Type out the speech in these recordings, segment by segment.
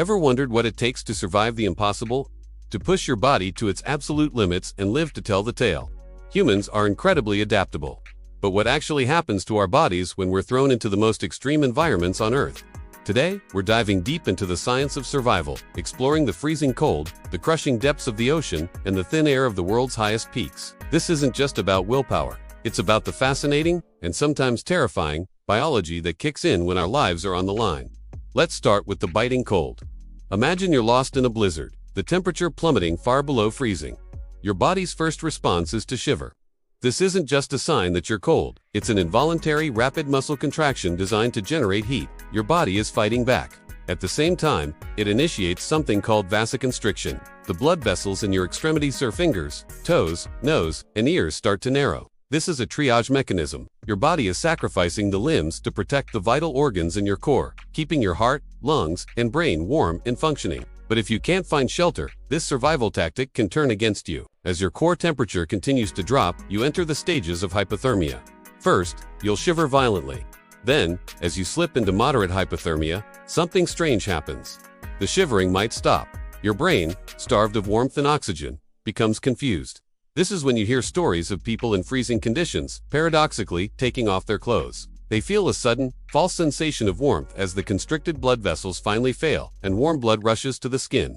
Ever wondered what it takes to survive the impossible? To push your body to its absolute limits and live to tell the tale. Humans are incredibly adaptable. But what actually happens to our bodies when we're thrown into the most extreme environments on Earth? Today, we're diving deep into the science of survival, exploring the freezing cold, the crushing depths of the ocean, and the thin air of the world's highest peaks. This isn't just about willpower. It's about the fascinating, and sometimes terrifying, biology that kicks in when our lives are on the line. Let's start with the biting cold. Imagine you're lost in a blizzard, the temperature plummeting far below freezing. Your body's first response is to shiver. This isn't just a sign that you're cold. It's an involuntary, rapid muscle contraction designed to generate heat. Your body is fighting back. At the same time, it initiates something called vasoconstriction. The blood vessels in your extremities, your fingers, toes, nose, and ears start to narrow. This is a triage mechanism. Your body is sacrificing the limbs to protect the vital organs in your core, keeping your heart, lungs, and brain warm and functioning. But if you can't find shelter, this survival tactic can turn against you. As your core temperature continues to drop, you enter the stages of hypothermia. First, you'll shiver violently. Then, as you slip into moderate hypothermia, something strange happens. The shivering might stop. Your brain, starved of warmth and oxygen, becomes confused. This is when you hear stories of people in freezing conditions, paradoxically, taking off their clothes. They feel a sudden, false sensation of warmth as the constricted blood vessels finally fail, and warm blood rushes to the skin.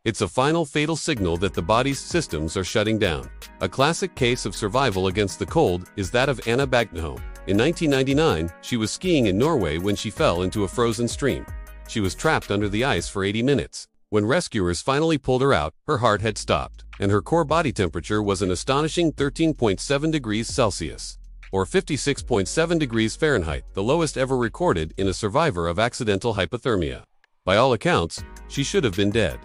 It's a final fatal signal that the body's systems are shutting down. A classic case of survival against the cold is that of Anna Bagnholm. In 1999, she was skiing in Norway when she fell into a frozen stream. She was trapped under the ice for 80 minutes. When rescuers finally pulled her out, her heart had stopped, and her core body temperature was an astonishing 13.7 degrees Celsius, or 56.7 degrees Fahrenheit, the lowest ever recorded in a survivor of accidental hypothermia. By all accounts, she should have been dead.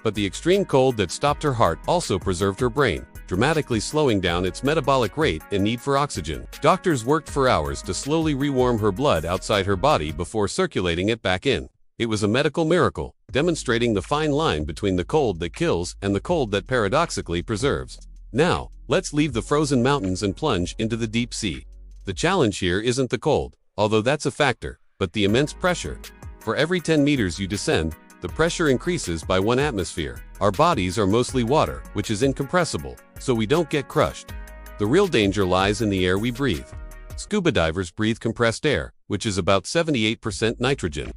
But the extreme cold that stopped her heart also preserved her brain, dramatically slowing down its metabolic rate and need for oxygen. Doctors worked for hours to slowly rewarm her blood outside her body before circulating it back in. It was a medical miracle, demonstrating the fine line between the cold that kills and the cold that paradoxically preserves. Now, let's leave the frozen mountains and plunge into the deep sea. The challenge here isn't the cold, although that's a factor, but the immense pressure. For every 10 meters you descend, the pressure increases by 1 atmosphere. Our bodies are mostly water, which is incompressible, so we don't get crushed. The real danger lies in the air we breathe. Scuba divers breathe compressed air, which is about 78% nitrogen.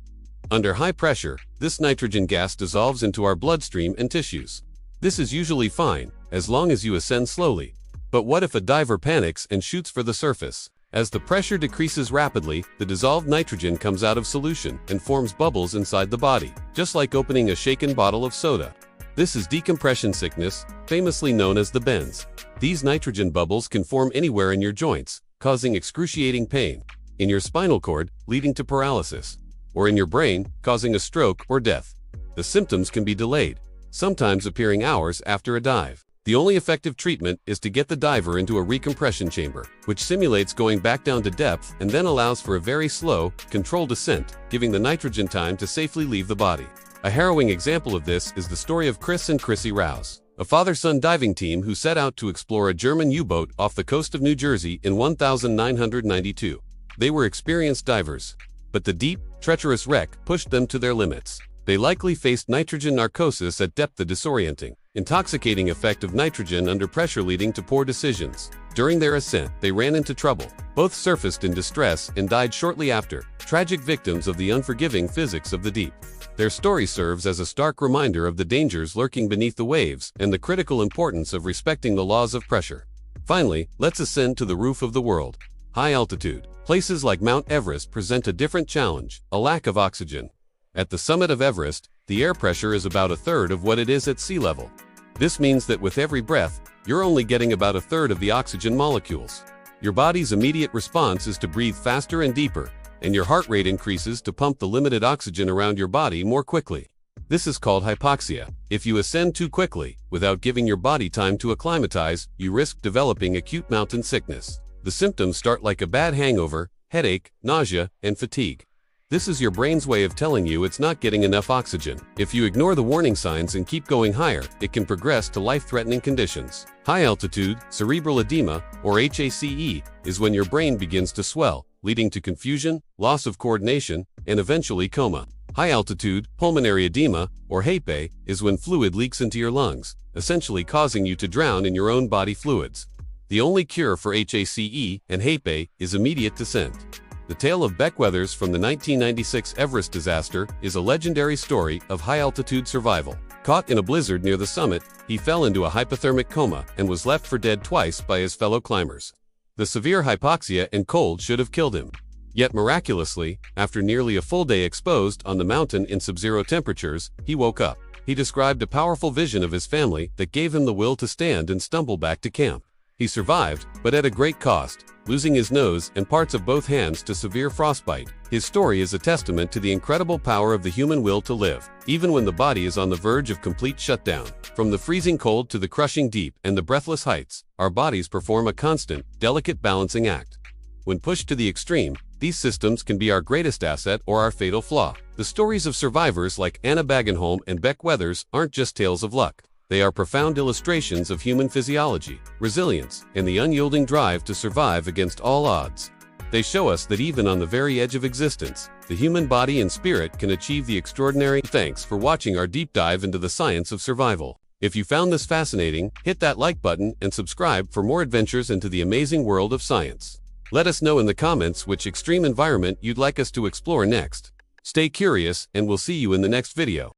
Under high pressure, this nitrogen gas dissolves into our bloodstream and tissues. This is usually fine, as long as you ascend slowly. But what if a diver panics and shoots for the surface? As the pressure decreases rapidly, the dissolved nitrogen comes out of solution and forms bubbles inside the body, just like opening a shaken bottle of soda. This is decompression sickness, famously known as the bends. These nitrogen bubbles can form anywhere in your joints, causing excruciating pain, in your spinal cord, leading to paralysis, or in your brain, causing a stroke or death. The symptoms can be delayed, sometimes appearing hours after a dive. The only effective treatment is to get the diver into a recompression chamber, which simulates going back down to depth and then allows for a very slow, controlled descent, giving the nitrogen time to safely leave the body. A harrowing example of this is the story of Chris and Chrissy Rouse, a father-son diving team who set out to explore a German U-boat off the coast of New Jersey in 1992. They were experienced divers, but the deep, treacherous wreck pushed them to their limits. They likely faced nitrogen narcosis at depth, the disorienting, intoxicating effect of nitrogen under pressure leading to poor decisions. During their ascent, they ran into trouble. Both surfaced in distress and died shortly after, tragic victims of the unforgiving physics of the deep. Their story serves as a stark reminder of the dangers lurking beneath the waves and the critical importance of respecting the laws of pressure. Finally, let's ascend to the roof of the world. High altitude. Places like Mount Everest present a different challenge, a lack of oxygen. At the summit of Everest, the air pressure is about a third of what it is at sea level. This means that with every breath, you're only getting about a third of the oxygen molecules. Your body's immediate response is to breathe faster and deeper, and your heart rate increases to pump the limited oxygen around your body more quickly. This is called hypoxia. If you ascend too quickly, without giving your body time to acclimatize, you risk developing acute mountain sickness. The symptoms start like a bad hangover, headache, nausea, and fatigue. This is your brain's way of telling you it's not getting enough oxygen. If you ignore the warning signs and keep going higher, it can progress to life-threatening conditions. High-altitude, cerebral edema, or HACE, is when your brain begins to swell, leading to confusion, loss of coordination, and eventually coma. High-altitude pulmonary edema, or HAPE, is when fluid leaks into your lungs, essentially causing you to drown in your own body fluids. The only cure for HACE and HAPE is immediate descent. The tale of Beck-Weathers from the 1996 Everest disaster is a legendary story of high-altitude survival. Caught in a blizzard near the summit, he fell into a hypothermic coma and was left for dead twice by his fellow climbers. The severe hypoxia and cold should have killed him. Yet miraculously, after nearly a full day exposed on the mountain in sub-zero temperatures, he woke up. He described a powerful vision of his family that gave him the will to stand and stumble back to camp. He survived, but at a great cost, losing his nose and parts of both hands to severe frostbite. His story is a testament to the incredible power of the human will to live, even when the body is on the verge of complete shutdown. From the freezing cold to the crushing deep and the breathless heights, our bodies perform a constant, delicate balancing act. When pushed to the extreme, these systems can be our greatest asset or our fatal flaw. The stories of survivors like Anna Baggenholm and Beck-Weathers aren't just tales of luck. They are profound illustrations of human physiology, resilience, and the unyielding drive to survive against all odds. They show us that even on the very edge of existence, the human body and spirit can achieve the extraordinary. Thanks for watching our deep dive into the science of survival. If you found this fascinating, hit that like button and subscribe for more adventures into the amazing world of science. Let us know in the comments which extreme environment you'd like us to explore next. Stay curious, and we'll see you in the next video.